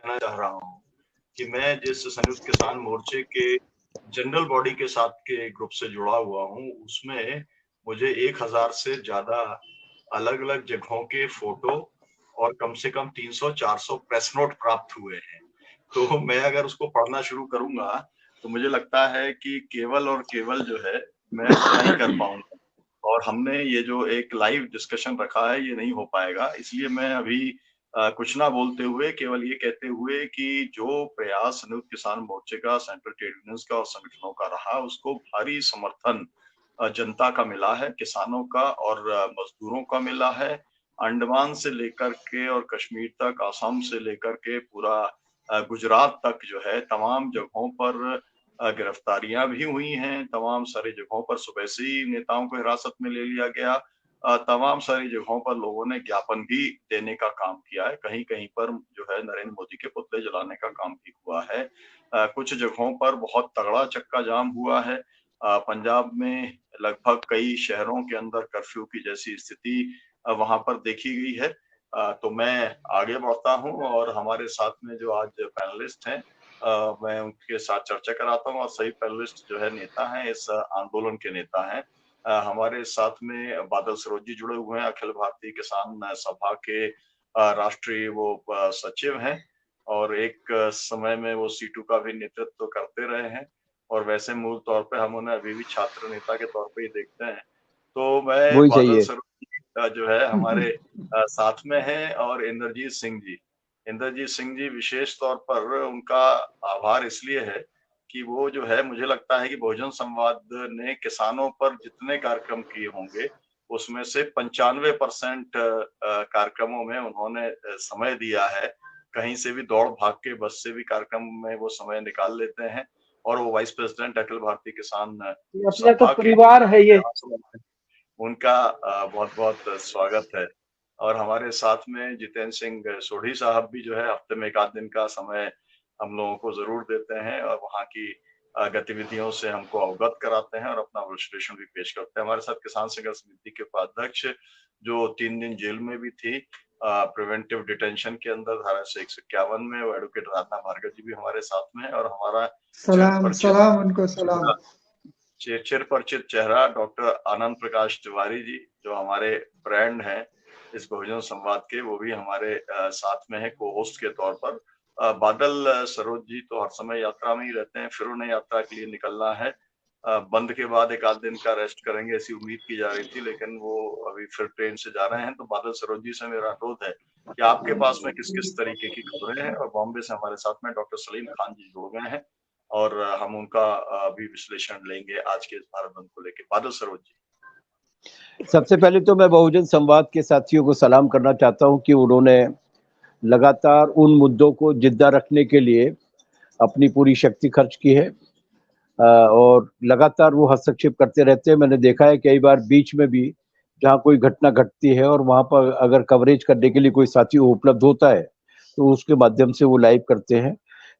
कहना चाह रहा हूँ कि मैं जिस संयुक्त किसान मोर्चे के जनरल बॉडी के साथ के ग्रुप से जुड़ा हुआ हूँ, उसमें मुझे 1000 से ज़्यादा अलग-अलग जगहों के फ़ोटो और कम से कम 300-400 प्रेस नोट प्राप्त हुए हैं। तो मैं अगर उसको पढ़ना शुरू करूँगा, तो मुझे लगता है कि केवल और केवल जो है, मैं उतना ही कर पाऊँगा और हमने ये जो एक लाइव डिस्कशन रखा है, ये नहीं हो पाएगा। इसलिए मैं अभी कुछ ना बोलते हुए केवल ये कहते हुए कि जो प्रयास संयुक्त किसान मोर्चे का, सेंट्रल ट्रेड यूनियंस का और संगठनों का रहा, उसको भारी समर्थन जनता का मिला है, किसानों का और मज़दूरों का मिला है। अंडमान से लेकर के और कश्मीर तक, असम से लेकर के पूरा गुजरात तक जो है, तमाम जगहों पर गिरफ्तारियाँ भी हुई हैं, तमाम सारी जगहों पर सुबह से ही नेताओं को हिरासत में ले लिया गया। तमाम सारी जगहों पर लोगों ने ज्ञापन भी देने का काम किया है। कहीं-कहीं पर जो है नरेंद्र मोदी के पुतले जलाने का काम भी हुआ है। कुछ जगहों पर बहुत तगड़ा चक्का जाम हुआ है। पंजाब में लगभग कई शहरों के अंदर कर्फ्यू की जैसी स्थिति वहाँ पर देखी गई है। तो मैं आगे बढ़ता हूँ और हमारे साथ में जो आज पैनलिस्ट हैं मैं उनके साथ चर्चा कराता हूँ और सभी पैनलिस्ट जो है नेता हैं, इस आंदोलन के नेता हैं। हमारे साथ में बादल सरोज जी जुड़े हुए हैं, अखिल भारतीय किसान सभा के राष्ट्रीय वो सचिव हैं और एक समय में वो सीटू का भी नेतृत्व करते रहे हैं और वैसे मूल तौर पे हम उन्हें अभी भी छात्र नेता के तौर पे ही देखते हैं। तो मैं वही बादल चाहिए। सरोज जी जो है हमारे साथ में हैं और इंद्रजीत सिंह जी। इंद्रजीत सिंह जी विशेष तौर पर उनका आभार इसलिए है कि वो जो है मुझे लगता है कि बहुजन संवाद ने किसानों पर जितने कार्यक्रम किए होंगे, उसमें से 95% कार्यक्रमों में उन्होंने समय दिया है। कहीं से भी दौड़ भाग के बस से भी कार्यक्रम में वो समय निकाल लेते हैं और वो वाइस प्रेसिडेंट अखिल भारतीय किसान अपना तो सभा के परिवार है ये। उनका बहुत-बहुत स्वागत है। और हमारे साथ में जितेंद्र सिंह सोढ़ी साहब भी जो है हफ्ते में 1 आध दिन का समय हम लोगों को ज़रूर देते हैं और वहाँ की गतिविधियों से हमको अवगत कराते हैं और अपना विश्लेषण भी पेश करते हैं। हमारे साथ किसान संघर्ष समिति के उपाध्यक्ष जो 3 दिन जेल में भी थी प्रिवेंटिव डिटेंशन के अंदर धारा 151 में वो एडवोकेट राधा भार्गव जी भी हमारे साथ में है और हमारा सलाम उनको सलाम। चिरपरिचित चेहरा डॉक्टर आनंद प्रकाश तिवारी जी जो हमारे ब्रांड हैं इस बहुजन संवाद के, वो भी हमारे साथ में है को होस्ट के तौर पर। बादल सरोज जी तो हर समय यात्रा में ही रहते हैं, फिर उन्हें यात्रा के लिए निकलना है। बंद के बाद 1 आध दिन का रेस्ट करेंगे ऐसी उम्मीद की जा रही थी, लेकिन वो अभी फिर ट्रेन से जा रहे हैं। तो बादल सरोज जी से मेरा अनुरोध है कि आपके पास में किस-किस तरीके की खबरें हैं और बॉम्बे से हमारे साथ में डॉक्टर सलीम खान जी जुड़ गए हैं और हम उनका भी विश्लेषण लेंगे आज के इस भारत बंद को लेके। बादल सरोज जी। सबसे पहले तो मैं बहुजन संवाद के साथियों को सलाम करना चाहता हूं कि उन्होंने लगातार उन मुद्दों को जिद्दा रखने के लिए अपनी पूरी शक्ति खर्च की है और लगातार वो हस्तक्षेप करते रहते हैं। मैंने देखा है कई बार बीच में भी जहाँ कोई घटना घटती है और वहाँ पर अगर कवरेज करने के लिए कोई साथी उपलब्ध होता है तो उसके माध्यम से वो लाइव करते हैं।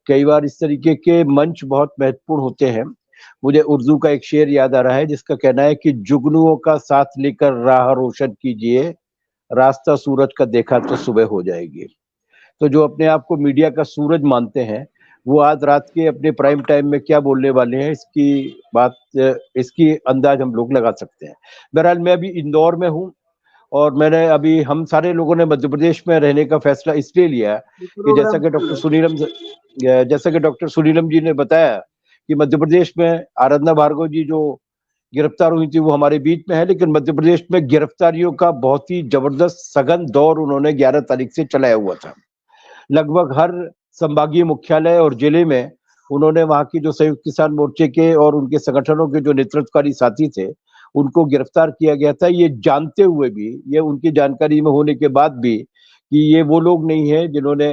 कई बार इस तरीके के मंच बहुत महत्वपूर्ण होते हैं। मुझे उर्दू का एक शेर याद आ रहा है जिसका कहना है कि जुगनुओं का साथ लेकर राह रोशन कीजिए, रास्ता सूरज का देखा तो सुबह हो जाएगी। तो जो अपने आप को मीडिया का सूरज मानते हैं वो आज रात के अपने प्राइम टाइम में क्या बोलने वाले हैं इसकी अंदाज हम लोग लगा सकते हैं। बहरहाल मैं अभी इंदौर में हूँ और मैंने अभी हम सारे लोगों ने मध्य प्रदेश में रहने का फैसला इसलिए लिया कि जैसा कि डॉक्टर सुनीलम जी ने बताया कि मध्य प्रदेश में आराधना भार्गव जी जो गिरफ्तार हुई थी वो हमारे बीच में है, लेकिन मध्य प्रदेश में गिरफ्तारियों का बहुत ही जबरदस्त सघन दौर उन्होंने 11 तारीख से चलाया हुआ था। लगभग हर संभागीय मुख्यालय और जिले में उन्होंने वहां की जो संयुक्त किसान मोर्चे के और उनके संगठनों के जो नेतृत्वकारी साथी थे उनको गिरफ्तार किया गया था, ये जानते हुए भी, ये उनकी जानकारी में होने के बाद भी कि ये वो लोग नहीं है जिन्होंने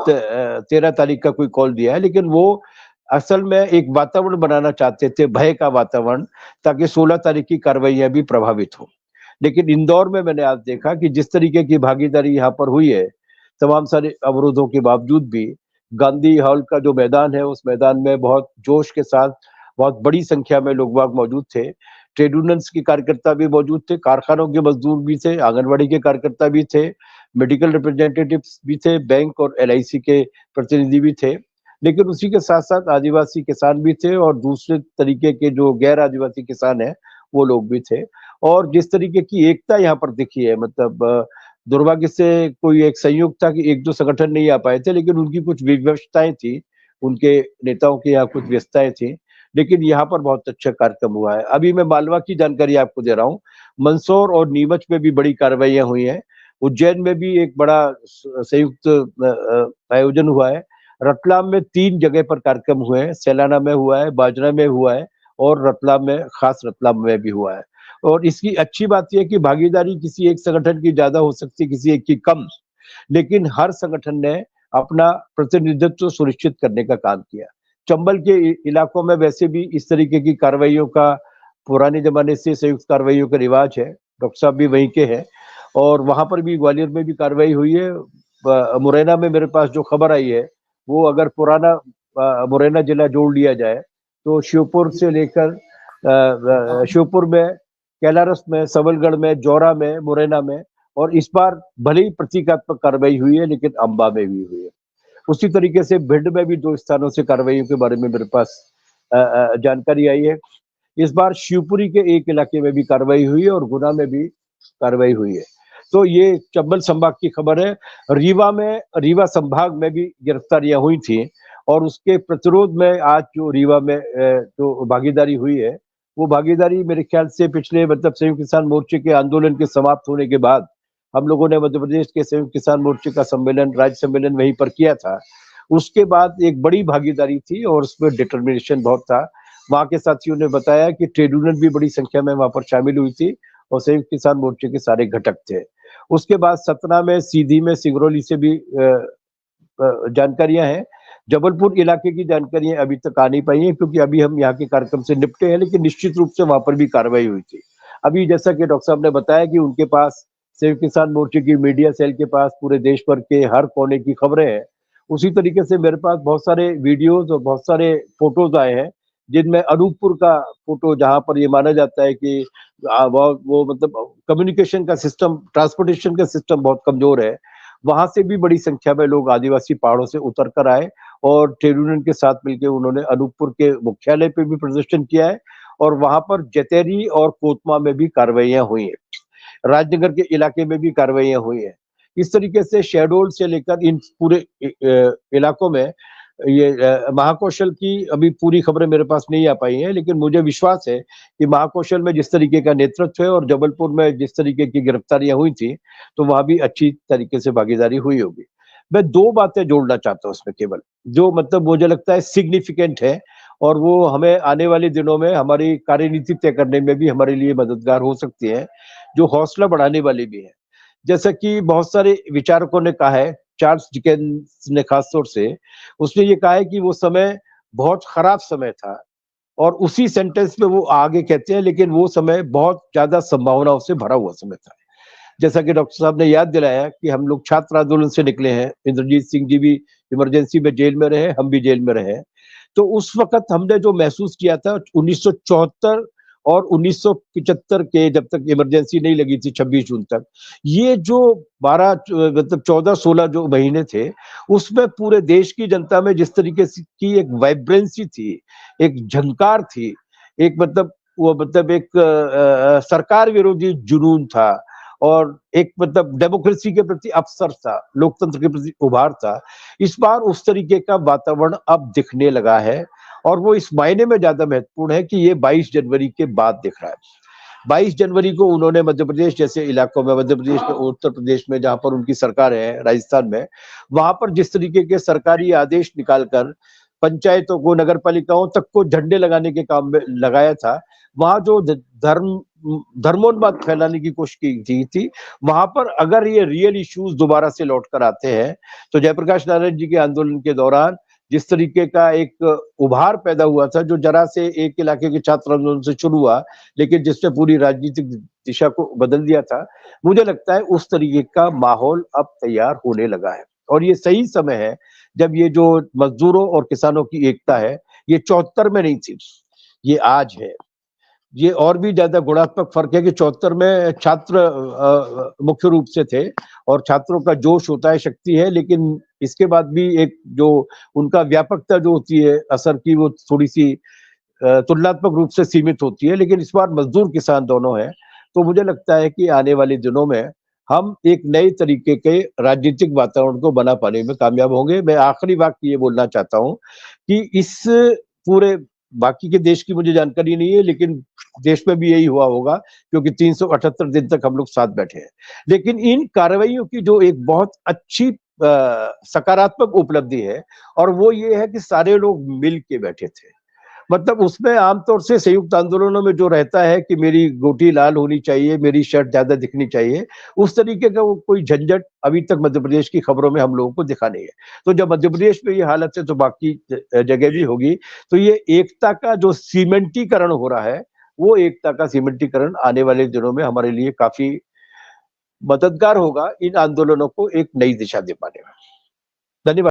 13 तारीख का कोई कॉल दिया है, लेकिन वो असल में एक वातावरण बनाना चाहते थे, भय का वातावरण, ताकि 16 तारीख की कार्रवाइयां भी प्रभावित हो। लेकिन इंदौर में मैंने आज देखा कि जिस तरीके की भागीदारी यहाँ पर हुई है, तमाम सारे अवरोधों के बावजूद भी गांधी हॉल का जो मैदान है उस मैदान में बहुत जोश के साथ बहुत बड़ी संख्या में लोग बाग मौजूद थे। ट्रेड यूनियंस के कार्यकर्ता भी मौजूद थे, कारखानों के मजदूर भी थे, आंगनबाड़ी के कार्यकर्ता भी थे, मेडिकल रिप्रेजेंटेटिव्स भी थे, बैंक और एलआईसी के प्रतिनिधि भी थे। लेकिन उसी के साथ साथ आदिवासी किसान भी थे और दूसरे तरीके के जो गैर आदिवासी किसान हैं वो लोग भी थे। और जिस तरीके की एकता यहाँ पर दिखी है, मतलब दुर्भाग्य से कोई एक संयोग था कि एक दो संगठन नहीं आ पाए थे, लेकिन उनकी कुछ विवशताएं थी, उनके नेताओं की यहाँ कुछ व्यस्तताएं थी, लेकिन यहाँ पर बहुत अच्छा कार्यक्रम हुआ है। अभी मैं मालवा की जानकारी आपको दे रहा हूँ, मंदसौर और नीमच में भी बड़ी कार्रवाइयां हुई हैं, उज्जैन में भी एक बड़ा संयुक्त आयोजन हुआ है, रतलाम में 3 जगह पर कार्यक्रम हुए हैं, सैलाना में हुआ है, बाजना में हुआ है और रतलाम में, खास रतलाम में भी हुआ है। और इसकी अच्छी बात यह है कि भागीदारी किसी एक संगठन की ज्यादा हो सकती है, किसी एक की कम, लेकिन हर संगठन ने अपना प्रतिनिधित्व सुनिश्चित करने का काम किया। चंबल के इलाकों में वैसे भी इस तरीके की कार्रवाइयों का पुराने जमाने से संयुक्त कार्रवाइयों का रिवाज है, डॉक्टर साहब भी वहीं के हैं और वहां पर भी ग्वालियर में भी कार्रवाई हुई है। मुरैना में मेरे पास जो खबर आई है वो अगर पुराना मुरैना जिला जोड़ लिया जाए तो शिवपुर से लेकर शिवपुर में, कैलारस में, सबलगढ़ में, जौरा में, मुरैना में, और इस बार भले ही प्रतीकात्मक कार्रवाई हुई है लेकिन अंबा में भी हुई है। उसी तरीके से भिंड में भी 2 स्थानों से कार्रवाइयों के बारे में मेरे पास जानकारी आई है। इस बार शिवपुरी के एक इलाके में भी कार्रवाई हुई है और गुना में भी कार्रवाई हुई है। तो ये चंबल संभाग की खबर है। रीवा संभाग में भी गिरफ्तारियां हुई थी और उसके प्रतिरोध में आज जो रीवा में जो भागीदारी हुई है, वो भागीदारी मेरे ख्याल से पिछले, मतलब संयुक्त किसान मोर्चे के आंदोलन के समाप्त होने के बाद हम लोगों ने मध्य प्रदेश के संयुक्त किसान मोर्चे का सम्मेलन, राज्य सम्मेलन वहीं पर किया था। उसके बाद एक बड़ी भागीदारी थी और उसमें डिटर्मिनेशन बहुत था। वहां के साथियों ने बताया कि ट्रेड यूनियन भी बड़ी संख्या में वहां पर शामिल हुई थी और संयुक्त किसान मोर्चे के सारे घटक थे। उसके बाद सतना में, सीधी में, सिंगरौली से भी जानकारियां हैं। जबलपुर इलाके की जानकारियां अभी तक आ नहीं पाई हैं क्योंकि अभी हम यहाँ के कार्यक्रम से निपटे हैं, लेकिन निश्चित रूप से वहां पर भी कार्रवाई हुई थी। अभी जैसा कि डॉक्टर साहब ने बताया कि उनके पास, संयुक्त किसान मोर्चे की मीडिया सेल के पास पूरे देश भर के हर कोने की खबरें हैं, उसी तरीके से मेरे पास बहुत सारे वीडियोज और बहुत सारे फोटोज आए हैं जिनमें अनूपपुर का फोटो, जहां पर ये माना जाता है कि वो मतलब कम्युनिकेशन का सिस्टम, ट्रांसपोर्टेशन का सिस्टम बहुत कमजोर है, वहां से भी बड़ी संख्या में लोग आदिवासी पहाड़ों से उतर कर आए और ट्रेड यूनियन के साथ मिलकर उन्होंने अनूपपुर के मुख्यालय पे भी प्रदर्शन किया है और वहां पर जतेरी और कोतमा में भी कार्रवाइयां हुई हैं, राजनगर के इलाके में भी कार्रवाइयां हुई हैं। इस तरीके से शहडोल से लेकर इन पूरे इलाकों में ये महाकौशल की अभी पूरी खबरें मेरे पास नहीं आ पाई हैं, लेकिन मुझे विश्वास है कि महाकौशल में जिस तरीके का नेतृत्व है और जबलपुर में जिस तरीके की गिरफ्तारियां हुई थी, तो वहां भी अच्छी तरीके से भागीदारी हुई होगी। मैं 2 बातें जोड़ना चाहता हूं उसमें, केवल जो मतलब मुझे लगता है सिग्निफिकेंट है और वो हमें आने वाले दिनों में हमारी कार्यनीति तय करने में भी हमारे लिए मददगार हो सकती है, जो हौसला बढ़ाने वाली भी है। जैसा कि बहुत सारे विचारकों ने कहा है, चार्ल्स डिकेंस ने खास तौर से, उसने ये कहा है कि वो समय बहुत खराब समय था और उसी सेंटेंस में वो आगे कहते हैं, लेकिन वो समय बहुत ज्यादा संभावनाओं से भरा हुआ समय था। जैसा कि डॉक्टर साहब ने याद दिलाया कि हम लोग छात्र आंदोलन से निकले हैं, इंद्रजीत सिंह जी भी इमरजेंसी में जेल में रहे, हम भी जेल में रहे, तो उस वक्त हमने जो महसूस किया था 1974 और 1975 के, जब तक इमरजेंसी नहीं लगी थी 26 जून तक, ये जो 12 मतलब 14-16 जो महीने थे, उसमें पूरे देश की जनता में जिस तरीके की एक वाइब्रेंसी थी, एक झंकार थी, एक मतलब वो मतलब एक सरकार विरोधी जुनून था और एक मतलब डेमोक्रेसी के प्रति अवसर था, लोकतंत्र के प्रति उभार था। इस बार उस तरीके का वातावरण अब दिखने लगा है और वो इस मायने में ज्यादा महत्वपूर्ण है कि ये 22 जनवरी के बाद दिख रहा है। 22 जनवरी को उन्होंने मध्य प्रदेश जैसे इलाकों में, मध्य प्रदेश में, उत्तर प्रदेश में जहां पर उनकी सरकार है, राजस्थान में, वहां पर जिस तरीके के सरकारी आदेश निकालकर पंचायतों को, नगर पालिकाओं तक को झंडे लगाने के काम में लगाया था, वहां जो धर्मोन्माद फैलाने की कोशिश की थी, वहां पर अगर ये रियल इश्यूज दोबारा से लौट कर आते हैं तो जयप्रकाश नारायण जी के आंदोलन के दौरान जिस तरीके का एक उभार पैदा हुआ था, जो जरा से एक इलाके के छात्र आंदोलन से शुरू हुआ लेकिन जिसने पूरी राजनीतिक दिशा को बदल दिया था, मुझे लगता है उस तरीके का माहौल अब तैयार होने लगा है और ये सही समय है जब ये जो मजदूरों और किसानों की एकता है, ये 74 में नहीं थी, ये आज है। ये और भी ज्यादा गुणात्मक फर्क है कि 74 में छात्र मुख्य रूप से थे और छात्रों का जोश होता है, शक्ति है, लेकिन इसके बाद भी एक जो उनका व्यापकता जो होती है असर की, वो थोड़ी सी तुलनात्मक रूप से सीमित होती है। लेकिन इस बार मजदूर किसान दोनों हैं, तो मुझे लगता है कि आने वाले दिनों में हम एक नए तरीके के राजनीतिक वातावरण को बना पाने में कामयाब होंगे। मैं आखिरी वाक्य ये बोलना चाहता हूँ कि इस पूरे, बाकी के देश की मुझे जानकारी नहीं है, लेकिन देश में भी यही हुआ होगा क्योंकि 378 दिन तक हम लोग साथ बैठे हैं। लेकिन इन कार्रवाइयों की जो एक बहुत अच्छी सकारात्मक उपलब्धि है, और वो ये है कि सारे लोग मिल के बैठे थे। मतलब उसमें आमतौर से संयुक्त आंदोलनों में जो रहता है कि मेरी गोटी लाल होनी चाहिए, मेरी शर्ट ज्यादा दिखनी चाहिए, उस तरीके का वो कोई झंझट अभी तक मध्य प्रदेश की खबरों में हम लोगों को दिखा नहीं है। तो जब मध्य प्रदेश में ये हालत है तो बाकी जगह भी होगी। तो ये एकता का जो सीमेंटीकरण हो रहा है, वो एकता का सीमेंटीकरण आने वाले दिनों में हमारे लिए काफी मददगार होगा इन आंदोलनों को एक नई दिशा दे पाने में। धन्यवाद।